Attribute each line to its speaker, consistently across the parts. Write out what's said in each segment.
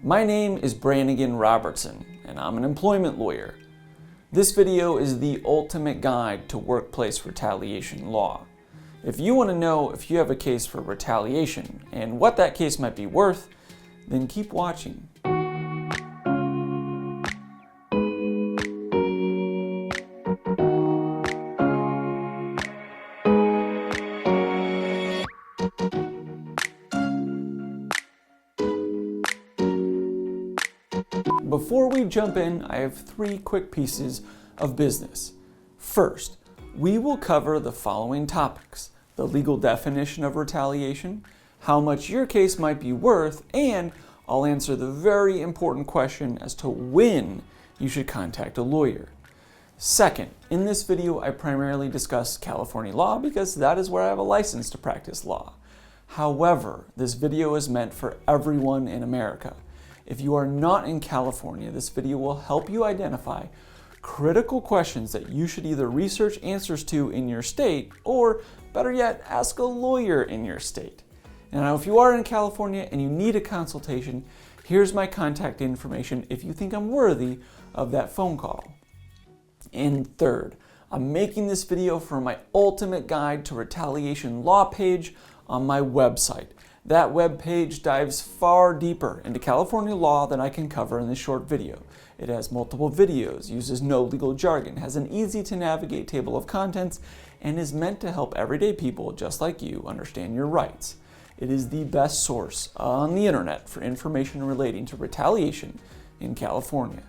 Speaker 1: My name is Branigan Robertson, and I'm an employment lawyer. This video is the ultimate guide to workplace retaliation law. If you want to know if you have a case for retaliation and what that case might be worth, then keep watching. Before we jump in, I have three quick pieces of business. First, we will cover the following topics: the legal definition of retaliation, how much your case might be worth, and I'll answer the very important question as to when you should contact a lawyer. Second, in this video I primarily discuss California law because that is where I have a license to practice law. However, this video is meant for everyone in America. If you are not in California, this video will help you identify critical questions that you should either research answers to in your state or, better yet, ask a lawyer in your state. Now, if you are in California and you need a consultation, here's my contact information if you think I'm worthy of that phone call. And third, I'm making this video for my ultimate guide to retaliation law page on my website. That web page dives far deeper into California law than I can cover in this short video. It has multiple videos, uses no legal jargon, has an easy to navigate table of contents, and is meant to help everyday people just like you understand your rights. It is the best source on the internet for information relating to retaliation in California.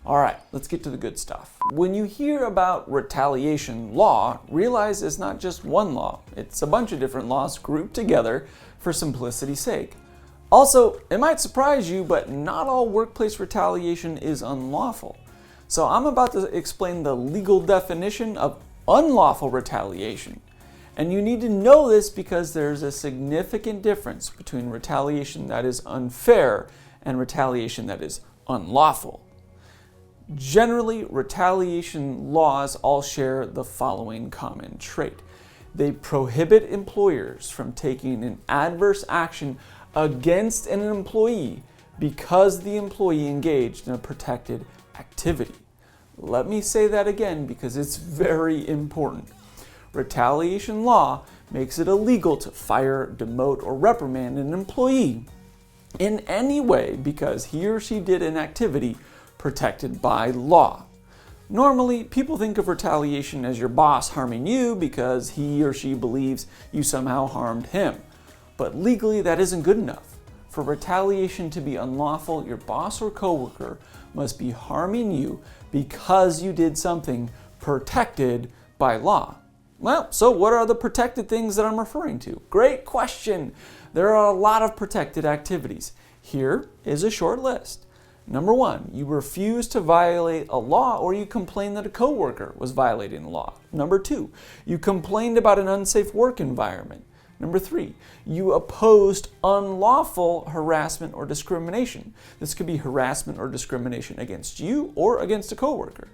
Speaker 1: All right, let's get to the good stuff. When you hear about retaliation law, realize it's not just one law. It's a bunch of different laws grouped together for simplicity's sake. Also, it might surprise you, but not all workplace retaliation is unlawful. So I'm about to explain the legal definition of unlawful retaliation. And you need to know this because there's a significant difference between retaliation that is unfair and retaliation that is unlawful. Generally, retaliation laws all share the following common trait. They prohibit employers from taking an adverse action against an employee because the employee engaged in a protected activity. Let me say that again because it's very important. Retaliation law makes it illegal to fire, demote, or reprimand an employee in any way because he or she did an activity protected by law. Normally, people think of retaliation as your boss harming you because he or she believes you somehow harmed him. But legally, that isn't good enough. For retaliation to be unlawful, your boss or coworker must be harming you because you did something protected by law. Well, so what are the protected things that I'm referring to? Great question. There are a lot of protected activities. Here is a short list. Number one, you refuse to violate a law or you complain that a coworker was violating the law. Number two, you complained about an unsafe work environment. Number three, you opposed unlawful harassment or discrimination. This could be harassment or discrimination against you or against a coworker.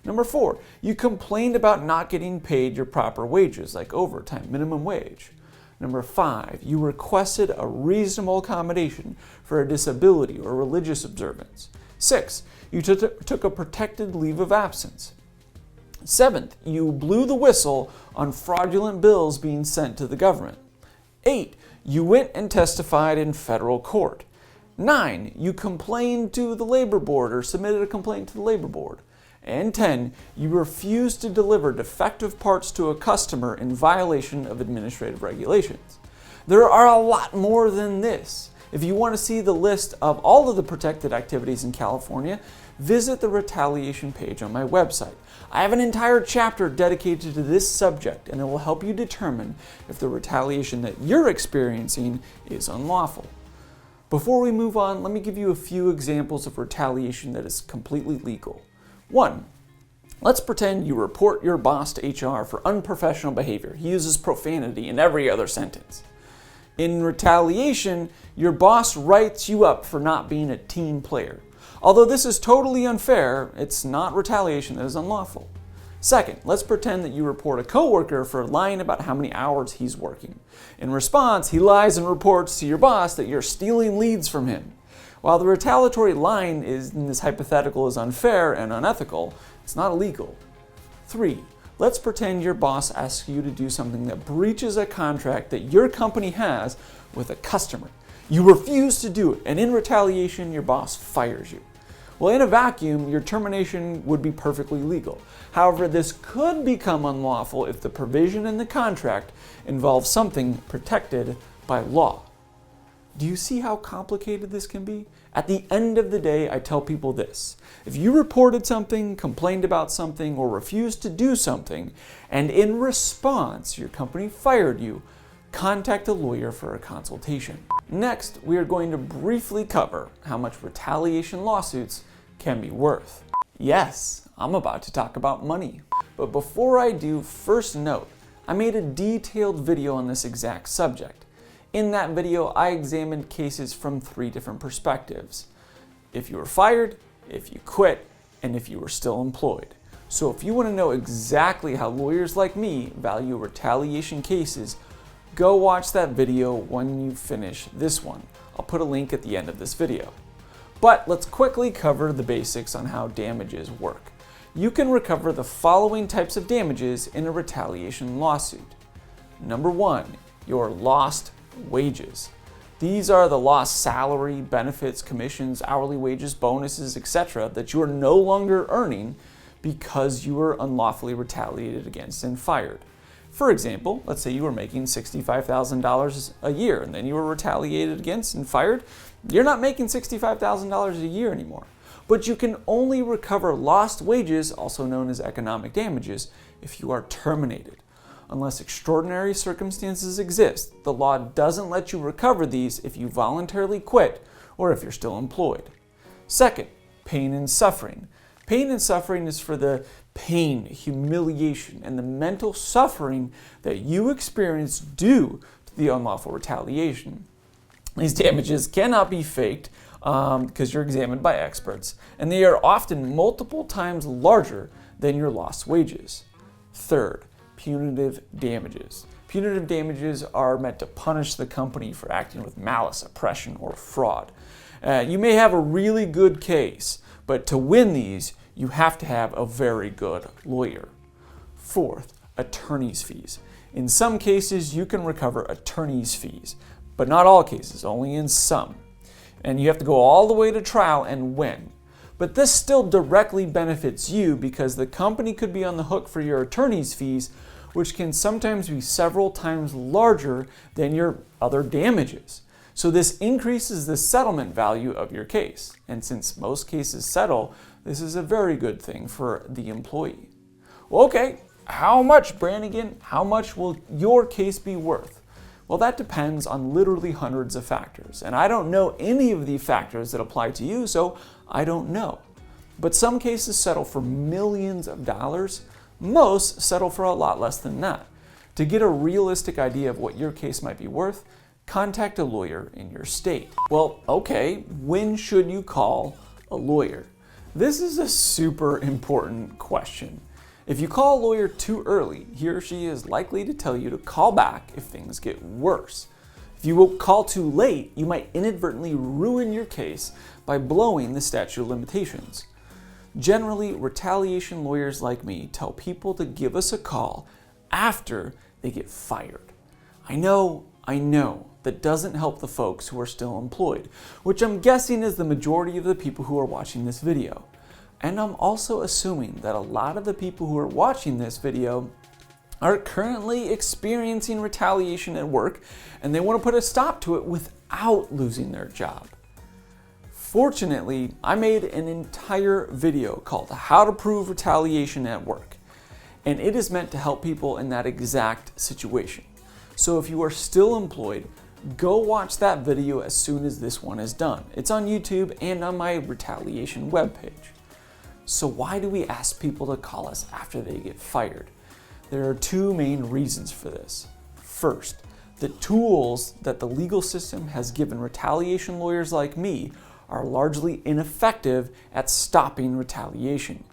Speaker 1: Number four, you complained about not getting paid your proper wages, like overtime, minimum wage. Number five, you requested a reasonable accommodation for a disability or religious observance. Six, you took a protected leave of absence. Seventh, you blew the whistle on fraudulent bills being sent to the government. 8, you went and testified in federal court. 9, you complained to the labor board or submitted a complaint to the labor board. And 10, you refused to deliver defective parts to a customer in violation of administrative regulations. There are a lot more than this. If you want to see the list of all of the protected activities in California, visit the retaliation page on my website. I have an entire chapter dedicated to this subject, and it will help you determine if the retaliation that you're experiencing is unlawful. Before we move on, let me give you a few examples of retaliation that is completely legal. 1. Let's pretend you report your boss to HR for unprofessional behavior. He uses profanity in every other sentence. In retaliation, your boss writes you up for not being a team player. Although this is totally unfair, it's not retaliation that is unlawful. Second, let's pretend that you report a coworker for lying about how many hours he's working. In response, he lies and reports to your boss that you're stealing leads from him. While the retaliatory line in this hypothetical is unfair and unethical, it's not illegal. 3. Let's pretend your boss asks you to do something that breaches a contract that your company has with a customer. You refuse to do it, and in retaliation, your boss fires you. Well, in a vacuum, your termination would be perfectly legal. However, this could become unlawful if the provision in the contract involves something protected by law. Do you see how complicated this can be? At the end of the day, I tell people this. If you reported something, complained about something, or refused to do something, and in response, your company fired you, contact a lawyer for a consultation. Next, we are going to briefly cover how much retaliation lawsuits can be worth. Yes, I'm about to talk about money. But before I do, first note, I made a detailed video on this exact subject. In that video, I examined cases from 3 different perspectives. If you were fired, if you quit, and if you were still employed. So if you want to know exactly how lawyers like me value retaliation cases, go watch that video when you finish this one. I'll put a link at the end of this video. But let's quickly cover the basics on how damages work. You can recover the following types of damages in a retaliation lawsuit. Number 1, your lost wages. These are the lost salary, benefits, commissions, hourly wages, bonuses, etc. that you are no longer earning because you were unlawfully retaliated against and fired. For example, let's say you were making $65,000 a year and then you were retaliated against and fired. You're not making $65,000 a year anymore. But you can only recover lost wages, also known as economic damages, if you are terminated. Unless extraordinary circumstances exist, the law doesn't let you recover these if you voluntarily quit or if you're still employed. Second, pain and suffering. Pain and suffering is for the pain, humiliation, and the mental suffering that you experience due to the unlawful retaliation. These damages cannot be faked because you're examined by experts, and they are often multiple times larger than your lost wages. Third, punitive damages. Punitive damages are meant to punish the company for acting with malice, oppression, or fraud. You may have a really good case, but to win these, you have to have a very good lawyer. Fourth, attorney's fees. In some cases, you can recover attorney's fees, but not all cases, only in some. And you have to go all the way to trial and win. But this still directly benefits you because the company could be on the hook for your attorney's fees, which can sometimes be several times larger than your other damages. So this increases the settlement value of your case. And since most cases settle, this is a very good thing for the employee. Well, okay, how much, Branigan? How much will your case be worth? Well, that depends on literally hundreds of factors. And I don't know any of the factors that apply to you, so I don't know. But some cases settle for millions of dollars. Most settle for a lot less than that. To get a realistic idea of what your case might be worth, contact a lawyer in your state. Well, okay, when should you call a lawyer? This is a super important question. If you call a lawyer too early, he or she is likely to tell you to call back if things get worse. If you will call too late, you might inadvertently ruin your case by blowing the statute of limitations. Generally, retaliation lawyers like me tell people to give us a call after they get fired. I know, that doesn't help the folks who are still employed, which I'm guessing is the majority of the people who are watching this video. And I'm also assuming that a lot of the people who are watching this video are currently experiencing retaliation at work and they want to put a stop to it without losing their job. Fortunately, I made an entire video called How to Prove Retaliation at Work, and it is meant to help people in that exact situation. So if you are still employed, go watch that video as soon as this one is done. It's on YouTube and on my retaliation webpage. So why do we ask people to call us after they get fired? There are 2 main reasons for this. First, the tools that the legal system has given retaliation lawyers like me are largely ineffective at stopping retaliation.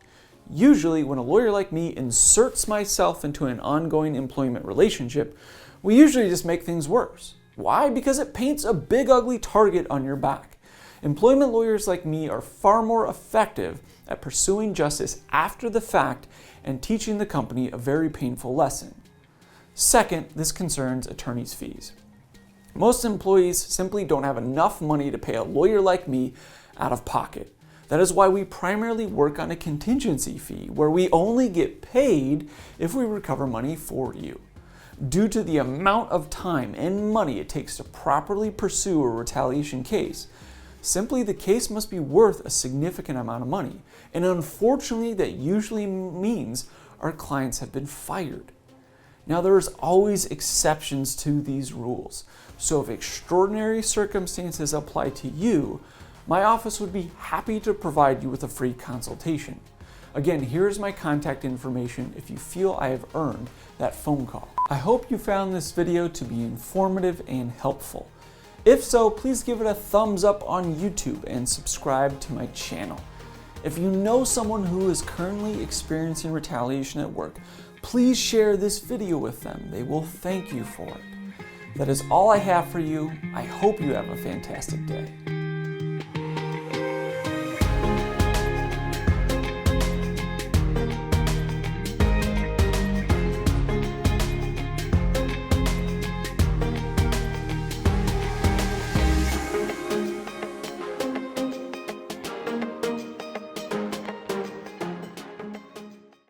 Speaker 1: Usually, when a lawyer like me inserts myself into an ongoing employment relationship, we usually just make things worse. Why? Because it paints a big ugly target on your back. Employment lawyers like me are far more effective at pursuing justice after the fact and teaching the company a very painful lesson. Second, this concerns attorney's fees. Most employees simply don't have enough money to pay a lawyer like me out of pocket. That is why we primarily work on a contingency fee, where we only get paid if we recover money for you. Due to the amount of time and money it takes to properly pursue a retaliation case, simply the case must be worth a significant amount of money. And unfortunately, that usually means our clients have been fired. Now, there's always exceptions to these rules. So if extraordinary circumstances apply to you, my office would be happy to provide you with a free consultation. Again, here's my contact information if you feel I have earned that phone call. I hope you found this video to be informative and helpful. If so, please give it a thumbs up on YouTube and subscribe to my channel. If you know someone who is currently experiencing retaliation at work, please share this video with them. They will thank you for it. That is all I have for you. I hope you have a fantastic day.